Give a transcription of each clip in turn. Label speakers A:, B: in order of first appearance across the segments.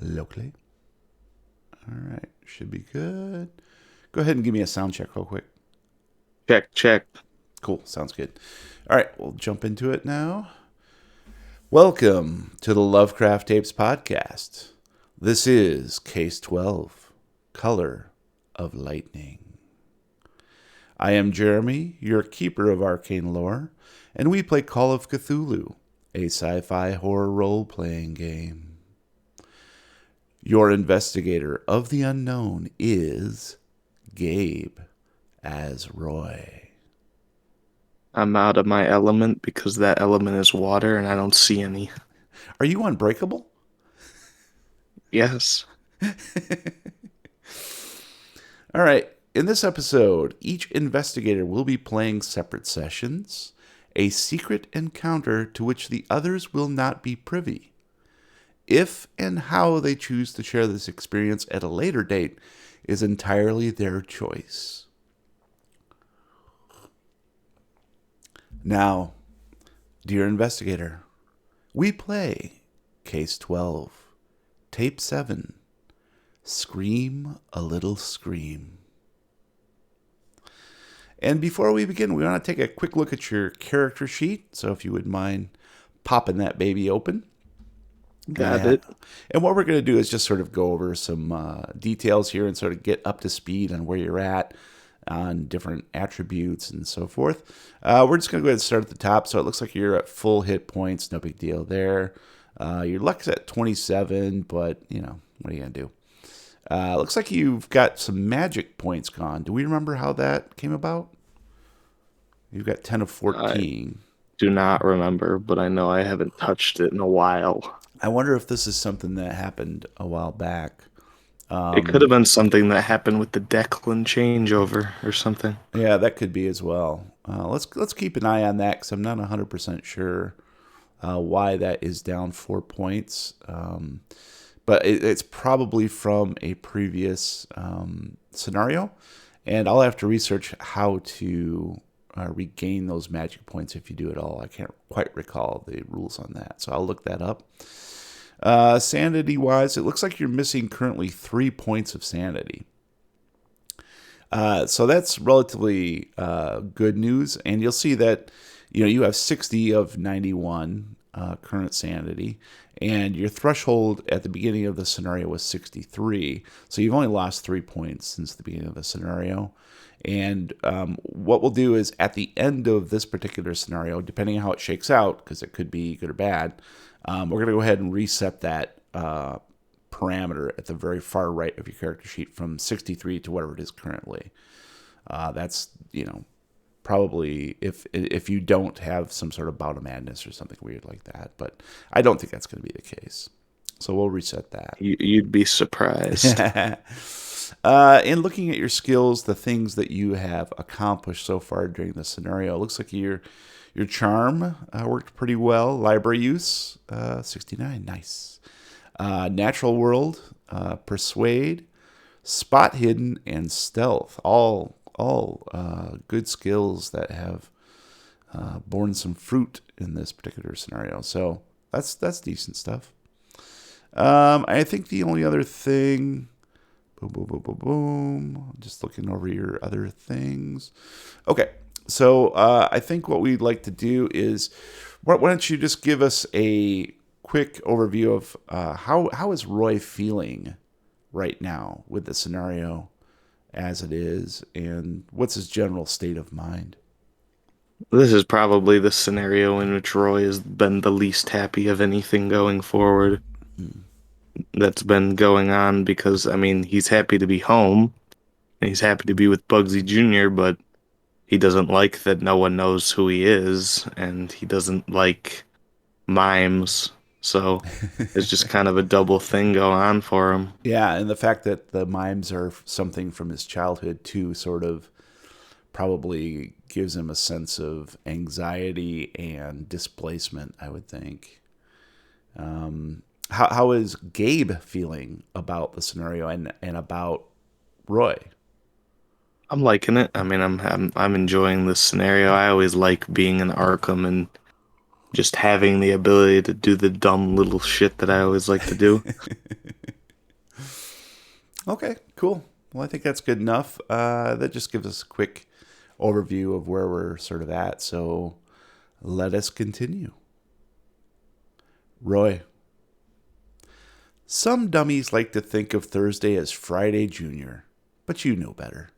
A: locally. All right, should be good. Go ahead and give me a sound check real quick.
B: Check, check.
A: Cool, sounds good. All right, we'll jump into it now. Welcome to the Lovecraft Tapes podcast. This is Case 12, Color of Lightning. I am Jeremy, your keeper of arcane lore, and we play Call of Cthulhu, a sci-fi horror role-playing game. Your investigator of the unknown is Gabe as Roy.
B: I'm out of my element because that element is water and I don't see any.
A: Are you unbreakable?
B: Yes.
A: All right. In this episode, each investigator will be playing separate sessions, a secret encounter to which the others will not be privy. If and how they choose to share this experience at a later date is entirely their choice. Now, dear investigator, we play Case 12, Tape 7, Scream a Little Scream. And before we begin, we want to take a quick look at your character sheet. So if you would mind popping that baby open.
B: Got it.
A: And what we're going to do is just sort of go over some details here and sort of get up to speed on where you're at on different attributes and so forth. We're just going to go ahead and start at the top. So it looks like you're at full hit points. No big deal there. Your luck's at 27, but, you know, what are you going to do? Looks like you've got some magic points gone. Do we remember how that came about? You've got 10 of
B: I
A: 14.
B: do not remember, but I know I haven't touched it in a while.
A: I wonder if this is something that happened a while back.
B: It could have been something that happened with the Declan changeover or something.
A: Yeah, that could be as well. Let's keep an eye on that because I'm not 100% sure why that is down 4 points. But it's probably from a previous scenario, and I'll have to research how to regain those magic points if you do it all. I can't quite recall the rules on that, so I'll look that up. Sanity-wise, it looks like you're missing currently 3 points of sanity. So that's relatively good news, and you'll see that you have 60 of 91 current sanity, and your threshold at the beginning of the scenario was 63. So you've only lost 3 points since the beginning of the scenario. And what we'll do is at the end of this particular scenario, depending on how it shakes out, because it could be good or bad, we're going to go ahead and reset that parameter at the very far right of your character sheet from 63 to whatever it is currently. That's, probably if you don't have some sort of bout of madness or something weird like that. But I don't think that's going to be the case. So we'll reset that.
B: You'd be surprised.
A: In looking at your skills, the things that you have accomplished so far during the scenario, it looks like your charm worked pretty well. Library use, 69, nice. Natural world, persuade, spot hidden, and stealth, all good skills that have borne some fruit in this particular scenario. So that's decent stuff. I think the only other thing, boom, boom, boom, boom, boom. Just looking over your other things. Okay, so I think what we'd like to do is, why don't you just give us a quick overview of how is Roy feeling right now with the scenario as it is, and what's his general state of mind?
B: This is probably the scenario in which Roy has been the least happy of anything going forward that's been going on because, I mean, he's happy to be home and he's happy to be with Bugsy Jr., but he doesn't like that no one knows who he is and he doesn't like mimes. So it's just kind of a double thing going on for him.
A: Yeah, and the fact that the mimes are something from his childhood too sort of probably gives him a sense of anxiety and displacement, I would think. How is Gabe feeling about the scenario and about Roy?
B: I'm liking it. I mean, I'm enjoying this scenario. I always like being in Arkham and just having the ability to do the dumb little shit that I always like to do.
A: Okay, cool. Well, I think that's good enough. That just gives us a quick overview of where we're sort of at. So let us continue. Roy, some dummies like to think of Thursday as Friday Junior, but you know better.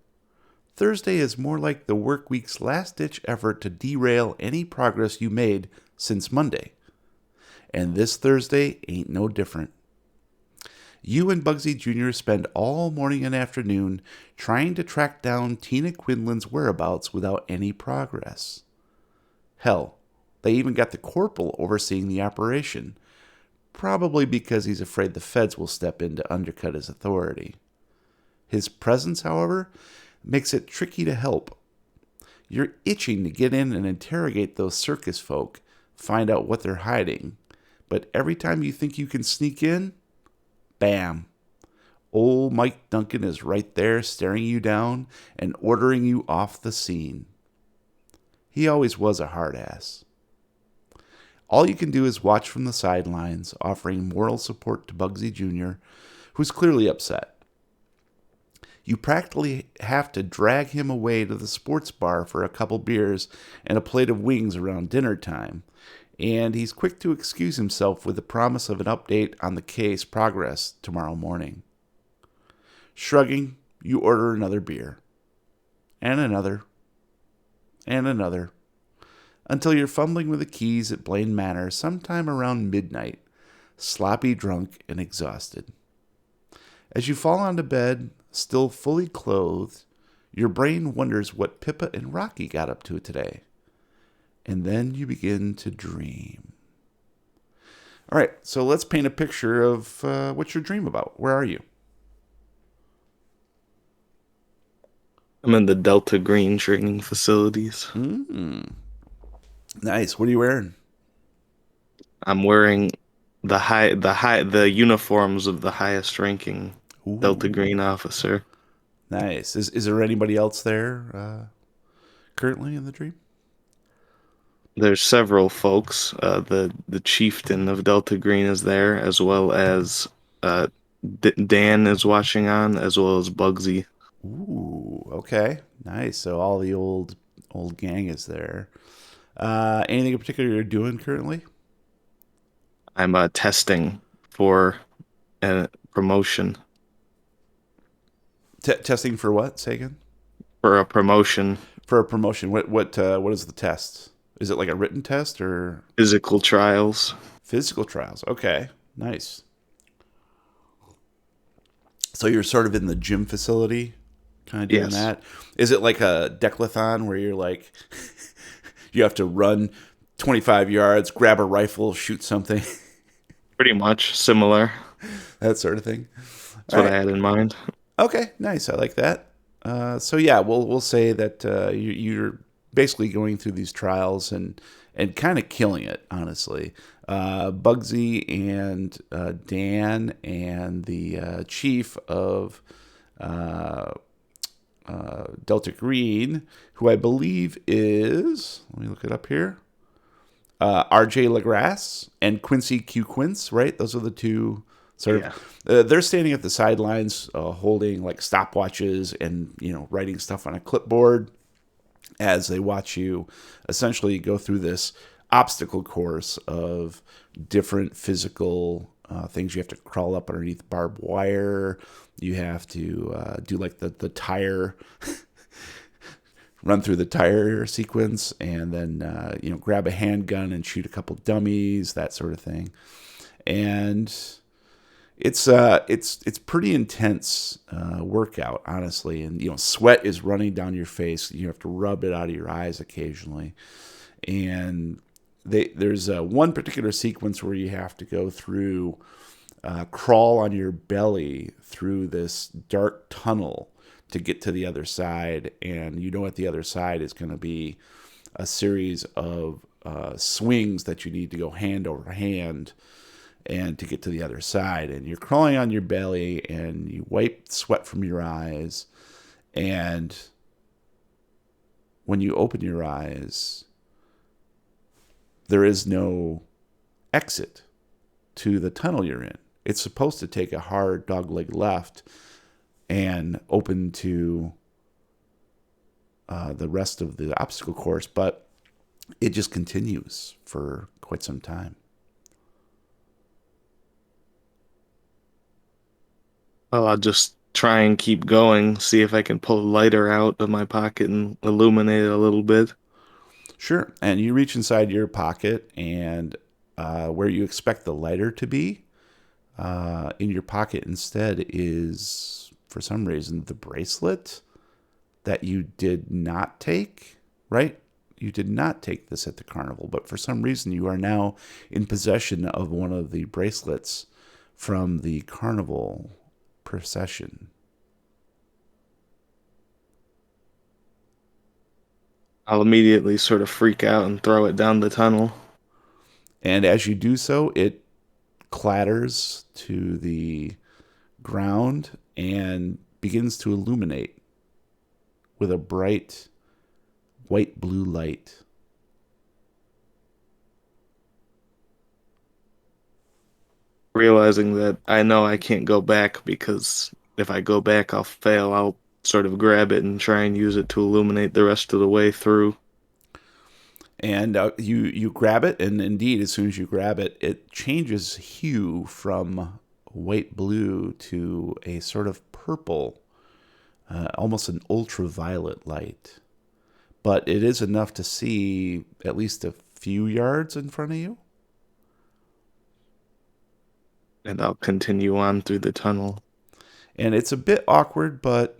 A: Thursday is more like the work week's last ditch effort to derail any progress you made since Monday. And this Thursday ain't no different. You and Bugsy Jr. spend all morning and afternoon trying to track down Tina Quinlan's whereabouts without any progress. Hell, they even got the corporal overseeing the operation, probably because he's afraid the feds will step in to undercut his authority. His presence, however, makes it tricky to help. You're itching to get in and interrogate those circus folk, find out what they're hiding, but every time you think you can sneak in, bam! Old Mike Duncan is right there staring you down and ordering you off the scene. He always was a hard ass. All you can do is watch from the sidelines, offering moral support to Bugsy Jr., who's clearly upset. You practically have to drag him away to the sports bar for a couple beers and a plate of wings around dinner time, and he's quick to excuse himself with the promise of an update on the case progress tomorrow morning. Shrugging, you order another beer, and another, and another, until you're fumbling with the keys at Blaine Manor sometime around midnight, sloppy drunk and exhausted. As you fall onto bed, still fully clothed, your brain wonders what Pippa and Rocky got up to today. And then you begin to dream. All right, so let's paint a picture of what's your dream about. Where are you?
B: I'm in the Delta Green training facilities.
A: Nice. What are you wearing?
B: I'm wearing the uniforms of the highest ranking Delta
A: Ooh,
B: Green officer.
A: nice. Is there anybody else there currently in the dream?
B: There's several folks. The chieftain of Delta Green is there, as well as uh, Dan is watching on, as well as Bugsy.
A: Ooh, okay. Nice. So all the old gang is there. Anything in particular you're doing currently?
B: I'm testing for a promotion.
A: Testing for what? Say again.
B: For a promotion,
A: For a promotion. What is the test? Is it like a written test or
B: physical trials.
A: physical trials? Okay. Nice. So you're sort of in the gym facility, kind of doing
B: Yes,
A: that. Is it like a decathlon where you're like, you have to run 25 yards, grab a rifle, shoot something,
B: pretty much similar.
A: that sort of thing?
B: That's
A: All
B: what I
A: right.
B: had in mind.
A: Okay. Nice. I like that. So yeah, we'll say that you're basically going through these trials and kind of killing it, honestly. Bugsy and Dan and the chief of uh, Delta Green, who I believe is, let me look it up here, RJ Lagrasse and Quincy Q Quince, right? Those are the two sort
B: Yeah.
A: of. They're standing at the sidelines, holding like stopwatches and writing stuff on a clipboard as they watch you essentially go through this obstacle course of different physical things. You have to crawl up underneath barbed wire. You have to do like the tire, run through the tire sequence, and then grab a handgun and shoot a couple dummies, that sort of thing. And it's pretty intense workout, honestly, and sweat is running down your face. You have to rub it out of your eyes occasionally, and there's one particular sequence where you have to go through, crawl on your belly through this dark tunnel to get to the other side, and at the other side is going to be a series of swings that you need to go hand over hand and to get to the other side. And you're crawling on your belly and you wipe sweat from your eyes. And when you open your eyes, there is no exit to the tunnel you're in. It's supposed to take a hard dogleg left, and open to the rest of the obstacle course, but it just continues for quite some time.
B: Well, I'll just try and keep going, see if I can pull a lighter out of my pocket and illuminate it a little bit.
A: Sure. And you reach inside your pocket, and where you expect the lighter to be, in your pocket instead is, for some reason, the bracelet that you did not take, right? You did not take this at the carnival, but for some reason you are now in possession of one of the bracelets from the carnival procession.
B: I'll immediately sort of freak out and throw it down the tunnel.
A: And as you do so, it clatters to the ground and begins to illuminate with a bright white blue light.
B: Realizing that I know I can't go back because if I go back, I'll fail. I'll sort of grab it and try and use it to illuminate the rest of the way through.
A: And you grab it, and indeed, as soon as you grab it, it changes hue from white blue to a sort of purple, almost an ultraviolet light. But it is enough to see at least a few yards in front of you.
B: And I'll continue on through the tunnel.
A: And it's a bit awkward, but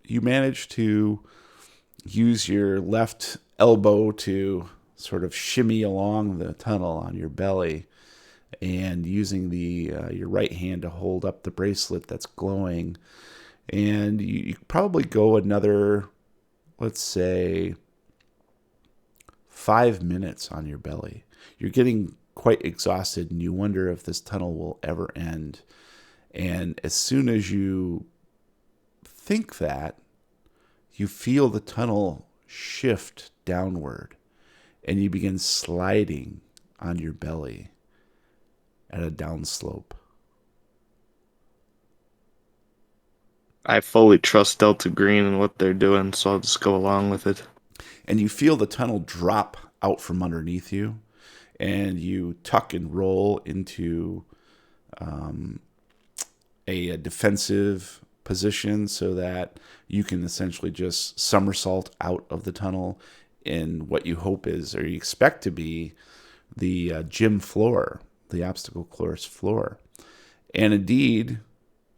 A: you manage to use your left elbow to sort of shimmy along the tunnel on your belly, and using the your right hand to hold up the bracelet that's glowing. And you probably go another, let's say, 5 minutes on your belly. You're getting quite exhausted, and you wonder if this tunnel will ever end. And as soon as you think that, you feel the tunnel shift downward, and you begin sliding on your belly at a downslope.
B: I fully trust Delta Green and what they're doing, so I'll just go along with it.
A: And you feel the tunnel drop out from underneath you, and you tuck and roll into a defensive position so that you can essentially just somersault out of the tunnel in what you hope is, or you expect to be, the gym floor, the obstacle course floor. And indeed,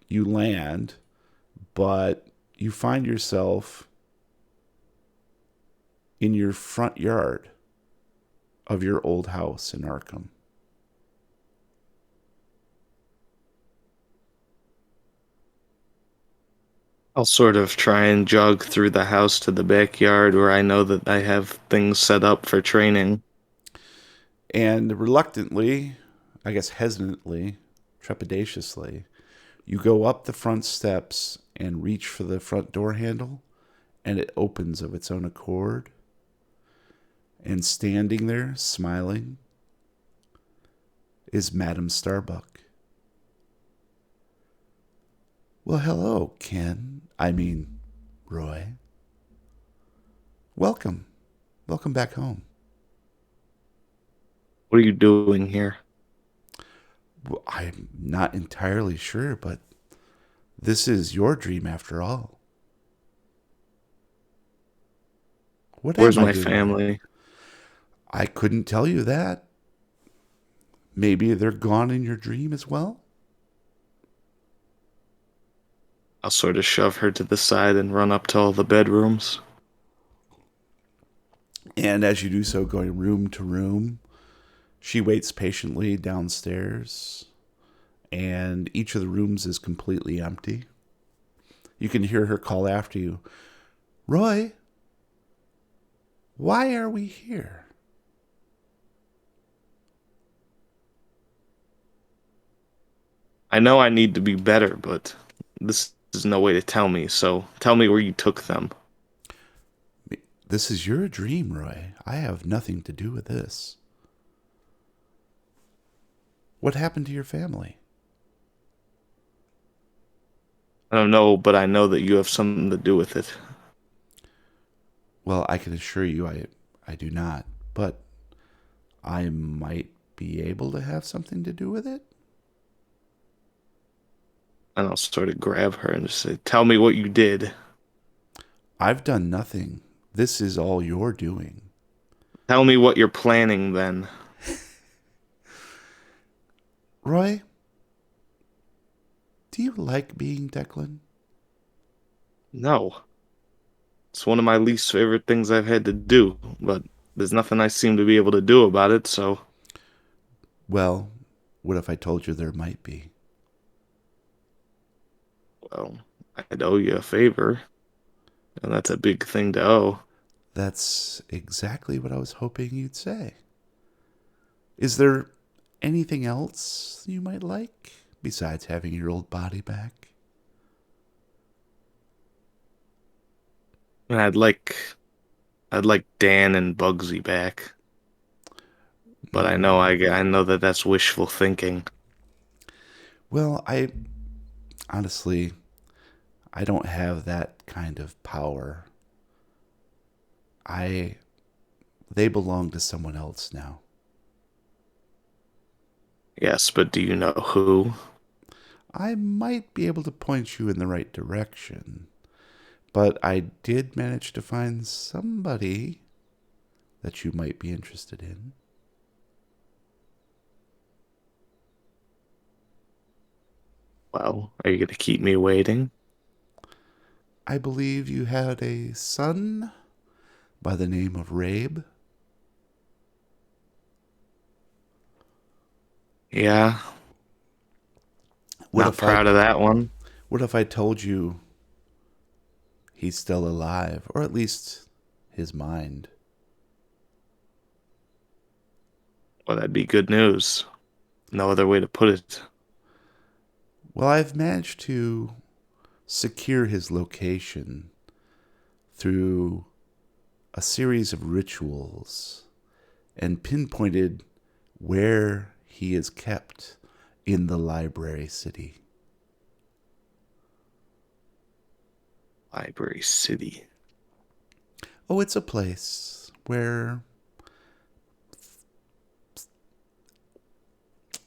A: you land, but you find yourself in your front yard of your old house in Arkham.
B: I'll sort of try and jog through the house to the backyard where I know that I have things set up for training.
A: And reluctantly, I guess hesitantly, trepidatiously, you go up the front steps and reach for the front door handle, and it opens of its own accord. And standing there, smiling, is Madame Starbuck. Well, hello, Ken. I mean, Roy. Welcome. Welcome back home.
B: What are you doing here?
A: Well, I'm not entirely sure, but this is your dream after all. What
B: Where's
A: am I
B: my
A: doing here?
B: family?
A: I couldn't tell you that. Maybe they're gone in your dream as well?
B: I'll sort of shove her to the side and run up to all the bedrooms.
A: And as you do so, going room to room, she waits patiently downstairs, and each of the rooms is completely empty. You can hear her call after you, Roy, why are we here?
B: I know I need to be better, but this is no way to tell me, so tell me where you took them.
A: This is your dream, Roy. I have nothing to do with this. What happened to your family?
B: I don't know, but I know that you have something to do with it.
A: Well, I can assure you I do not, but I might be able to have something to do with it.
B: And I'll sort of grab her and just say, "Tell me what you did.
A: I've done nothing. This is all you're doing.
B: Tell me what you're planning then."
A: Roy, do you like being Declan?
B: No. It's one of my least favorite things I've had to do, but there's nothing I seem to be able to do about it, so,
A: Well, what if I told you there might be?
B: well, I'd owe you a favor, and that's a big thing to owe.
A: That's exactly what I was hoping you'd say. Is there anything else you might like besides having your old body back?
B: And I'd like Dan and Bugsy back, but I know that that's wishful thinking.
A: Well, honestly, I don't have that kind of power. I They belong to someone else now.
B: Yes, but do you know who?
A: I might be able to point you in the right direction, but I did manage to find somebody that you might be interested in.
B: Well, are you going to keep me waiting?
A: I believe you had a son by the name of Rabe.
B: Yeah,
A: What
B: not
A: if I
B: proud of that one.
A: what if I told you he's still alive, or at least his mind?
B: Well, that'd be good news. No other way to put it.
A: Well, I've managed to secure his location through a series of rituals and pinpointed where he is kept in the library city.
B: Library City.
A: Oh, it's a place where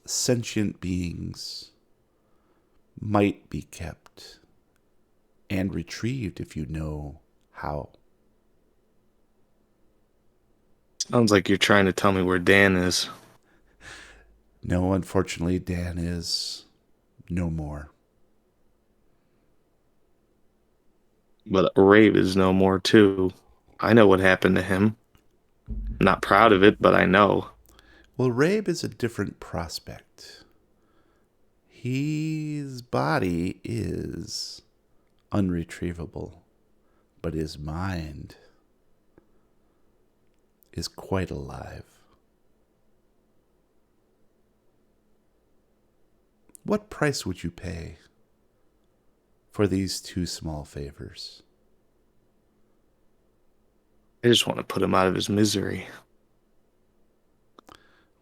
A: sentient beings might be kept and retrieved if you know how.
B: Sounds like you're trying to tell me where Dan is,
A: No, unfortunately, Dan is no more.
B: but Rave is no more too. I know what happened to him. Not proud of it, but I know.
A: Well, Rabe is a different prospect. His body is unretrievable, but his mind is quite alive. What price would you pay for these two small favors?
B: I just want to put him out of his misery.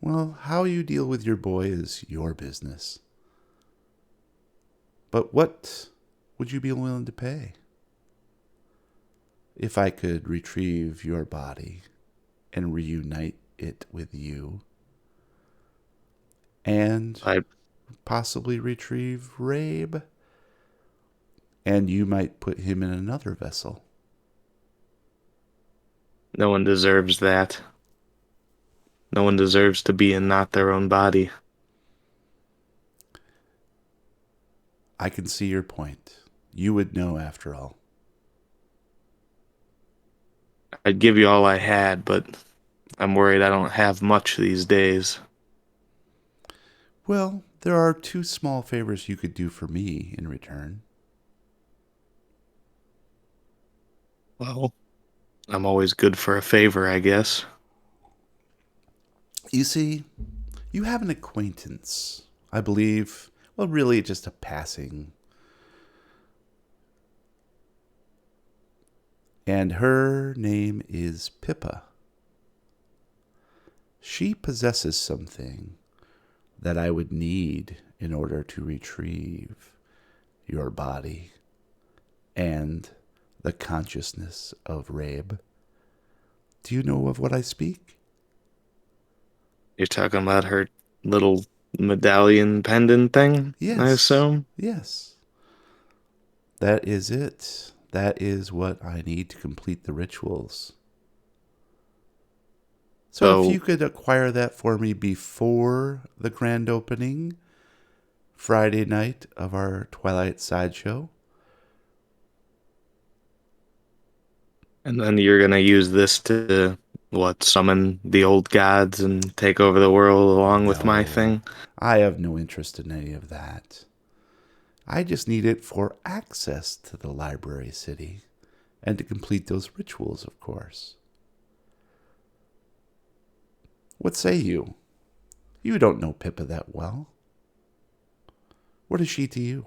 A: Well, how you deal with your boy is your business. But what would you be willing to pay? If I could retrieve your body and reunite it with you, and
B: I
A: possibly retrieve Rabe, and you might put him in another vessel.
B: No one deserves that. No one deserves to be in not their own body.
A: I can see your point. You would know after all.
B: I'd give you all I had, but I'm worried I don't have much these days.
A: Well, there are two small favors you could do for me in return.
B: Well, I'm always good for a favor, I guess.
A: You see, you have an acquaintance, I believe, well, really just a passing, and her name is Pippa. She possesses something that I would need in order to retrieve your body, and the consciousness of Rabe. Do you know of what I speak?
B: You're talking about her little medallion pendant thing, I
A: Yes,
B: assume?
A: yes. That is it. That is what I need to complete the rituals. So if you
B: So,
A: could acquire that for me before the grand opening, Friday night of our Twilight Sideshow.
B: and then you're gonna use this to, what, summon the old gods and take over the world along with my
A: No,
B: thing?
A: I have no interest in any of that. I just need it for access to the library city and to complete those rituals, of course. What say you? You don't know Pippa that well. What is she to you?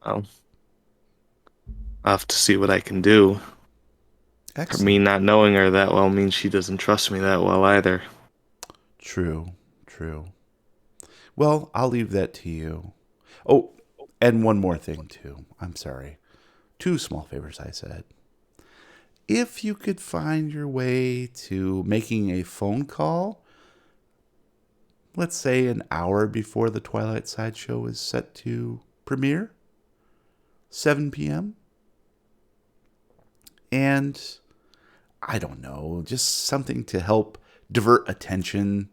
B: Well, I'll have to see what I can do. Me
A: Excellent.
B: not knowing her that well means she doesn't trust me that well either.
A: True, true. Well, I'll leave that to you. Oh, and one more thing, too. I'm sorry. Two small favors, I said. If you could find your way to making a phone call, let's say an hour before the Twilight Sideshow is set to premiere, 7 p.m., and I don't know, just something to help divert attention.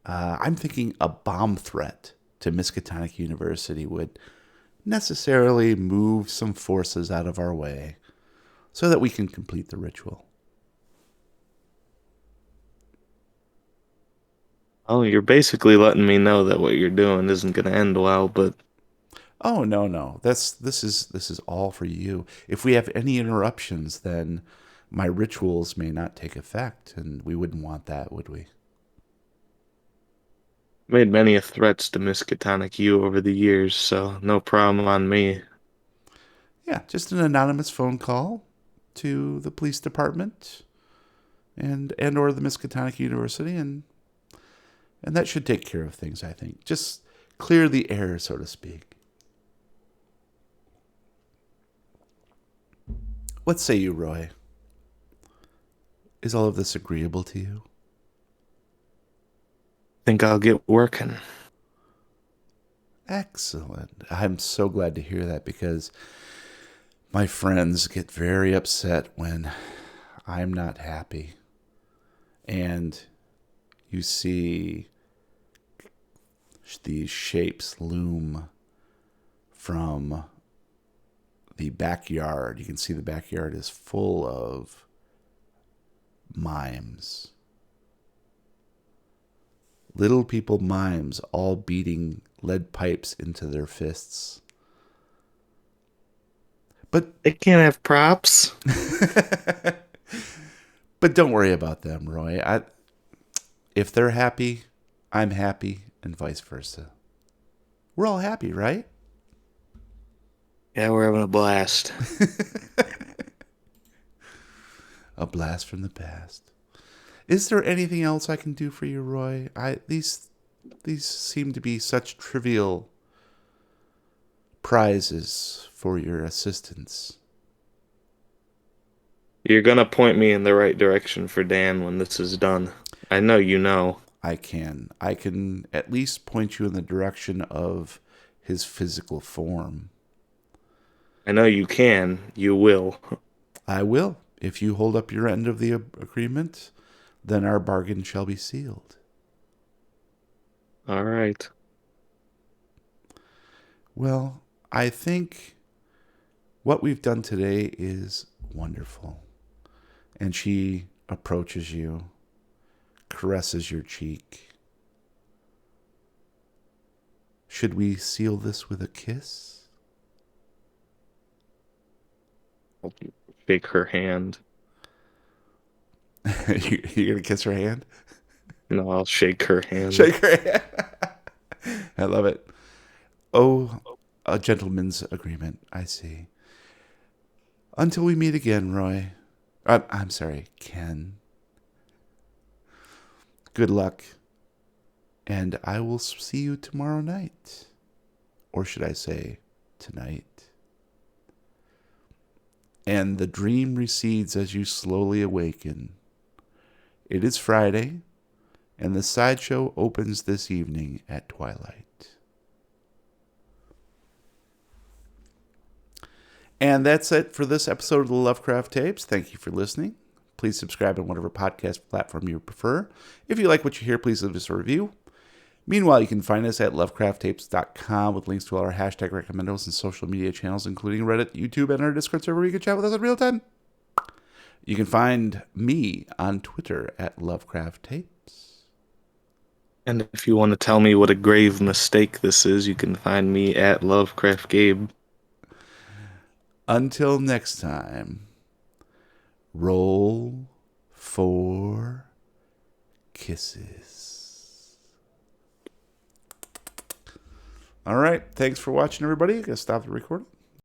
A: I'm thinking a bomb threat to Miskatonic University would necessarily move some forces out of our way so that we can complete the ritual.
B: Oh, you're basically letting me know that what you're doing isn't gonna end well, but
A: Oh no, no. This is all for you. If we have any interruptions, then my rituals may not take effect, and we wouldn't want that, would we?
B: made many a threats to Miskatonic you over the years, so no problem on me.
A: Yeah, just an anonymous phone call to the police department and or the Miskatonic University, and that should take care of things, I think. Just clear the air, so to speak. What say you, Roy? Is all of this agreeable to you?
B: Think I'll get working.
A: Excellent. I'm so glad to hear that because my friends get very upset when I'm not happy. And you see these shapes loom from the backyard. You can see the backyard is full of mimes. Little people mimes all beating lead pipes into their fists. But
B: They can't have props.
A: but don't worry about them, Roy. If they're happy, I'm happy, and vice versa. We're all happy, right?
B: Yeah, we're having a blast.
A: A blast from the past. Is there anything else I can do for you, Roy? These seem to be such trivial prizes for your assistance.
B: You're gonna point me in the right direction for Dan when this is done. I know you know.
A: I can at least point you in the direction of his physical form.
B: I know you can. You will.
A: I will. If you hold up your end of the agreement, then our bargain shall be sealed.
B: All right.
A: Well, I think what we've done today is wonderful. And she approaches you, caresses your cheek. Should we seal this with a kiss?
B: I'll shake her hand.
A: You're going to kiss her hand?
B: No, I'll shake her hand.
A: Shake her hand. I love it. Oh, a gentleman's agreement. I see. Until we meet again, Roy. I'm sorry, Ken. Good luck And I will see you tomorrow night. Or should I say, tonight. And the dream recedes as you slowly awaken. It is Friday, and the sideshow opens this evening at twilight. And that's it for this episode of the Lovecraft Tapes. Thank you for listening. Please subscribe on whatever podcast platform you prefer. If you like what you hear, please leave us a review. Meanwhile, you can find us at lovecrafttapes.com with links to all our hashtag recommendos and social media channels, including Reddit, YouTube, and our Discord server where you can chat with us in real time. You can find me on Twitter at lovecrafttapes.
B: And if you want to tell me what a grave mistake this is, you can find me at Lovecraft Gabe.
A: Until next time, roll for kisses. All right. Thanks for watching, everybody. I'm going to stop the recording.